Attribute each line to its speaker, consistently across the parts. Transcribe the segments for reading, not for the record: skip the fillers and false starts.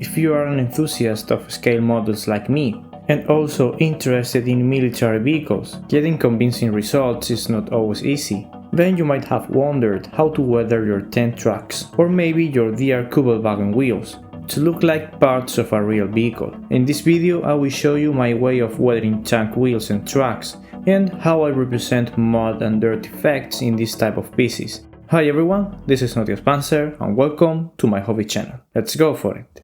Speaker 1: If you are an enthusiast of scale models like me, and also interested in military vehicles, getting convincing results is not always easy. Then you might have wondered how to weather your tank trucks, or maybe your DR Kugelwagen wheels, to look like parts of a real vehicle. In this video I will show you my way of weathering tank wheels and trucks, and how I represent mud and dirt effects in this type of pieces. Hi everyone, this is Notjustpanzer and welcome to my hobby channel. Let's go for it!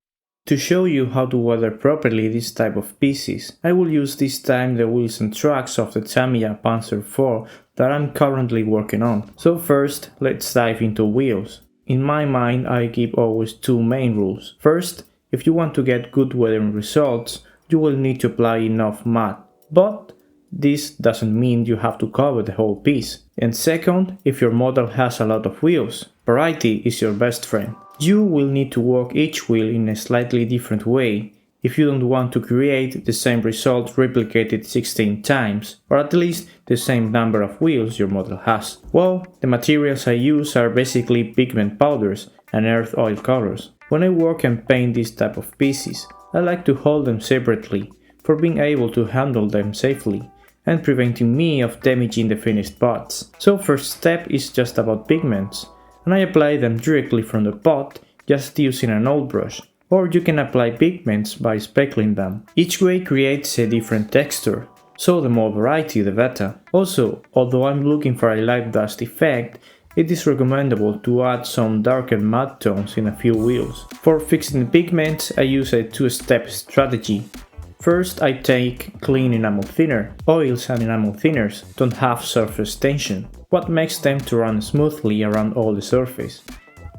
Speaker 1: To show you how to weather properly this type of pieces, I will use this time the wheels and trucks of the Tamiya Panzer IV that I'm currently working on. So first, let's dive into wheels. In my mind, I give always two main rules. First, if you want to get good weathering results, you will need to apply enough mud. But this doesn't mean you have to cover the whole piece. And second, if your model has a lot of wheels, variety is your best friend. You will need to work each wheel in a slightly different way if you don't want to create the same result replicated 16 times, or at least the same number of wheels your model has. Well, the materials I use are basically pigment powders and earth oil colors. When I work and paint this type of pieces, I like to hold them separately for being able to handle them safely and preventing me of damaging the finished parts. So first step is just about pigments, and I apply them directly from the pot just using an old brush, or you can apply pigments by speckling them. Each way creates a different texture, so the more variety the better. Also, although I'm looking for a light dust effect, it is recommendable to add some darker mud tones in a few wheels. For fixing the pigments, I use a two-step strategy. First, I take clean enamel thinner. Oils and enamel thinners don't have surface tension, what makes them to run smoothly around all the surface.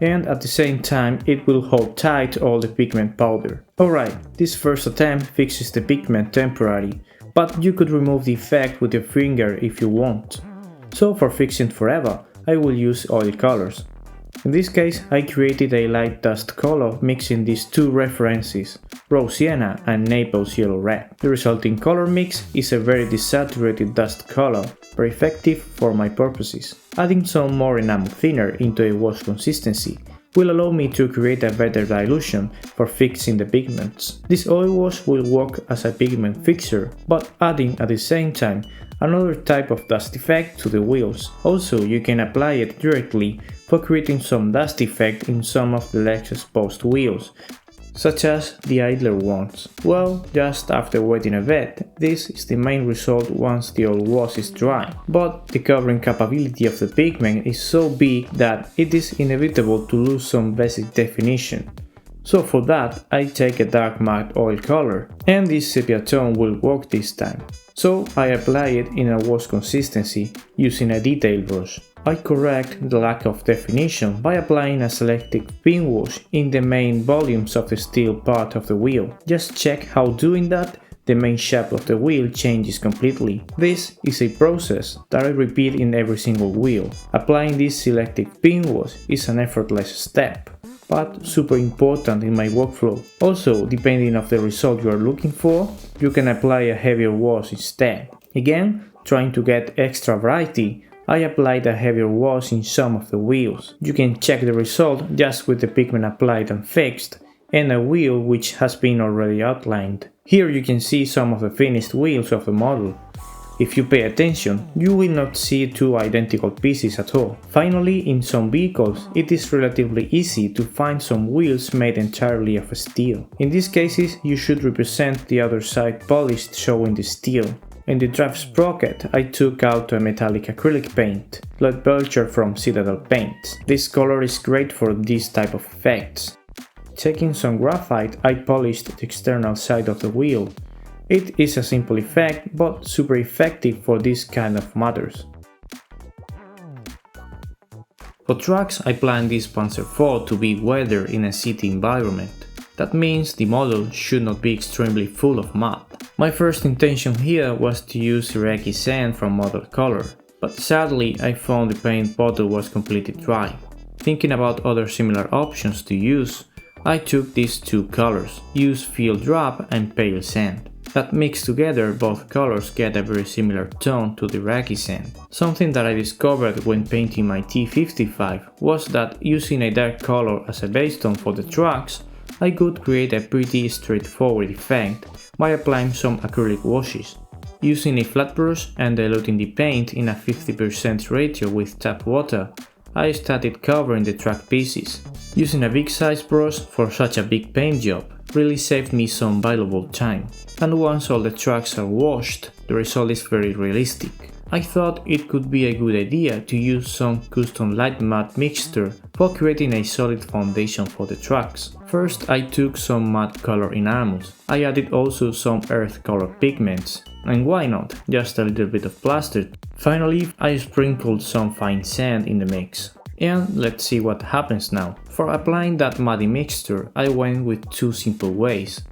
Speaker 1: And at the same time, it will hold tight all the pigment powder. Alright, this first attempt fixes the pigment temporarily, but you could remove the effect with your finger if you want. So for fixing forever, I will use oil colors. In this case, I created a light dust color mixing these two references, Rose Sienna and Naples Yellow Red. The resulting color mix is a very desaturated dust color, very effective for my purposes. Adding some more enamel thinner into a wash consistency will allow me to create a better dilution for fixing the pigments. This oil wash will work as a pigment fixer, but adding at the same time another type of dust effect to the wheels. Also, you can apply it directly for creating some dust effect in some of the less exposed wheels, such as the idler ones. Well, just after wetting a bit, this is the main result once the oil wash is dry. But the covering capability of the pigment is so big that it is inevitable to lose some basic definition. So for that, I take a dark matte oil color, and this sepia tone will work this time. So I apply it in a wash consistency using a detail brush. I correct the lack of definition by applying a selective pin wash in the main volumes of the steel part of the wheel. Just check how doing that, the main shape of the wheel changes completely. This is a process that I repeat in every single wheel. Applying this selective pin wash is an effortless step, but super important in my workflow. Also, depending on the result you are looking for, you can apply a heavier wash instead. Again, trying to get extra variety, I applied a heavier wash in some of the wheels. You can check the result just with the pigment applied and fixed, and a wheel which has been already outlined. Here you can see some of the finished wheels of the model. If you pay attention, you will not see two identical pieces at all. Finally, in some vehicles, it is relatively easy to find some wheels made entirely of steel. In these cases, you should represent the other side polished showing the steel. In the drive sprocket, I took out a metallic acrylic paint, Blood Belcher from Citadel Paints. This color is great for this type of effects. Taking some graphite, I polished the external side of the wheel. It is a simple effect, but super effective for this kind of matters. For trucks, I planned this Panzer IV to be weathered in a city environment. That means the model should not be extremely full of mud. My first intention here was to use iraqi sand from model color, but sadly I found the paint bottle was completely dry. Thinking about other similar options to use, I took these two colors, used field drop and pale sand. That mixed together, both colors get a very similar tone to the iraqi sand. Something that I discovered when painting my T55 was that using a dark color as a base tone for the trucks I could create a pretty straightforward effect by applying some acrylic washes. Using a flat brush and diluting the paint in a 50% ratio with tap water, I started covering the track pieces. Using a big size brush for such a big paint job really saved me some valuable time, and once all the tracks are washed, the result is very realistic. I thought it could be a good idea to use some custom light matte mixture for creating a solid foundation for the tracks. First I took some matte color enamels. I added also some earth color pigments, and why not, just a little bit of plaster. Finally I sprinkled some fine sand in the mix. And let's see what happens now. For applying that muddy mixture I went with two simple ways.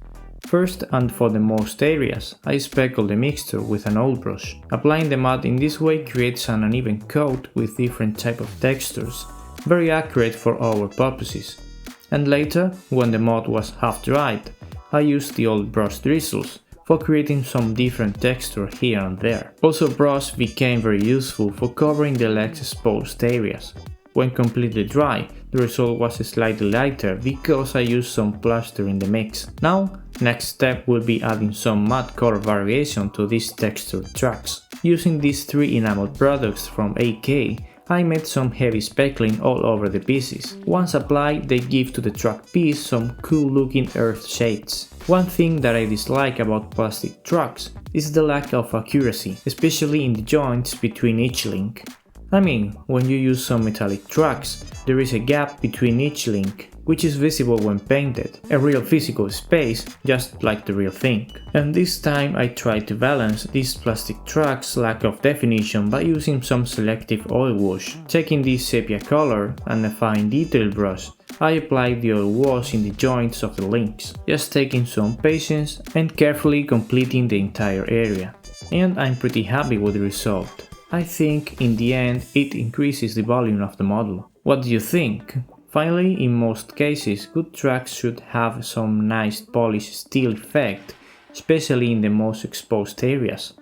Speaker 1: First, and for the most areas, I speckle the mixture with an old brush. Applying the mud in this way creates an uneven coat with different type of textures, very accurate for our purposes. And later, when the mud was half dried, I used the old brush drizzles for creating some different texture here and there. Also, brush became very useful for covering the less exposed areas. When completely dry, the result was slightly lighter because I used some plaster in the mix. Now, next step will be adding some matte color variation to these textured tracks. Using these three enamel products from AK, I made some heavy speckling all over the pieces. Once applied, they give to the track piece some cool looking earth shades. One thing that I dislike about plastic tracks is the lack of accuracy, especially in the joints between each link. I mean, when you use some metallic tracks, there is a gap between each link, which is visible when painted, a real physical space, just like the real thing. And this time I tried to balance these plastic tracks' lack of definition by using some selective oil wash. Taking this sepia color and a fine detail brush, I applied the oil wash in the joints of the links, just taking some patience and carefully completing the entire area. And I'm pretty happy with the result. I think in the end it increases the volume of the model. What do you think? Finally, in most cases, good tracks should have some nice polished steel effect, especially in the most exposed areas.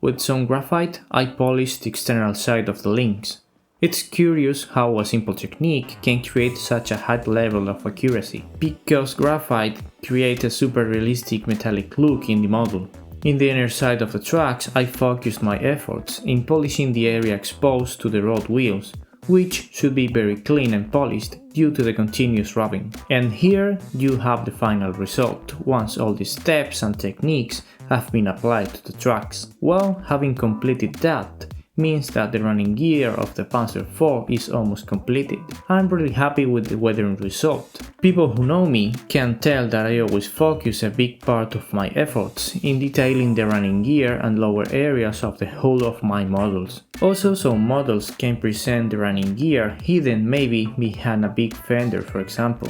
Speaker 1: With some graphite, I polished the external side of the links. It's curious how a simple technique can create such a high level of accuracy, because graphite creates a super realistic metallic look in the model. In the inner side of the tracks, I focused my efforts in polishing the area exposed to the road wheels, which should be very clean and polished due to the continuous rubbing. And here you have the final result, once all the steps and techniques have been applied to the tracks. Well, having completed that means that the running gear of the Panzer IV is almost completed. I'm really happy with the weathering result. People who know me can tell that I always focus a big part of my efforts in detailing the running gear and lower areas of the whole of my models. Also, some models can present the running gear hidden maybe behind a big fender, for example.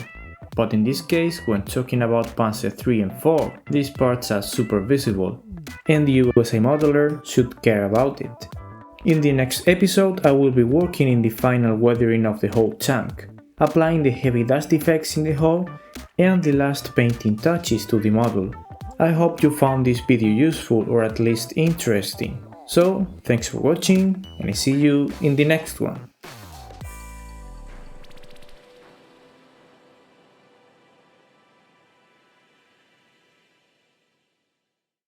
Speaker 1: But in this case, when talking about Panzer III and IV, these parts are super visible, and the USA modeler should care about it. In the next episode, I will be working in the final weathering of the whole tank, applying the heavy dust effects in the hull and the last painting touches to the model. I hope you found this video useful or at least interesting. So, thanks for watching and I see you in the next one.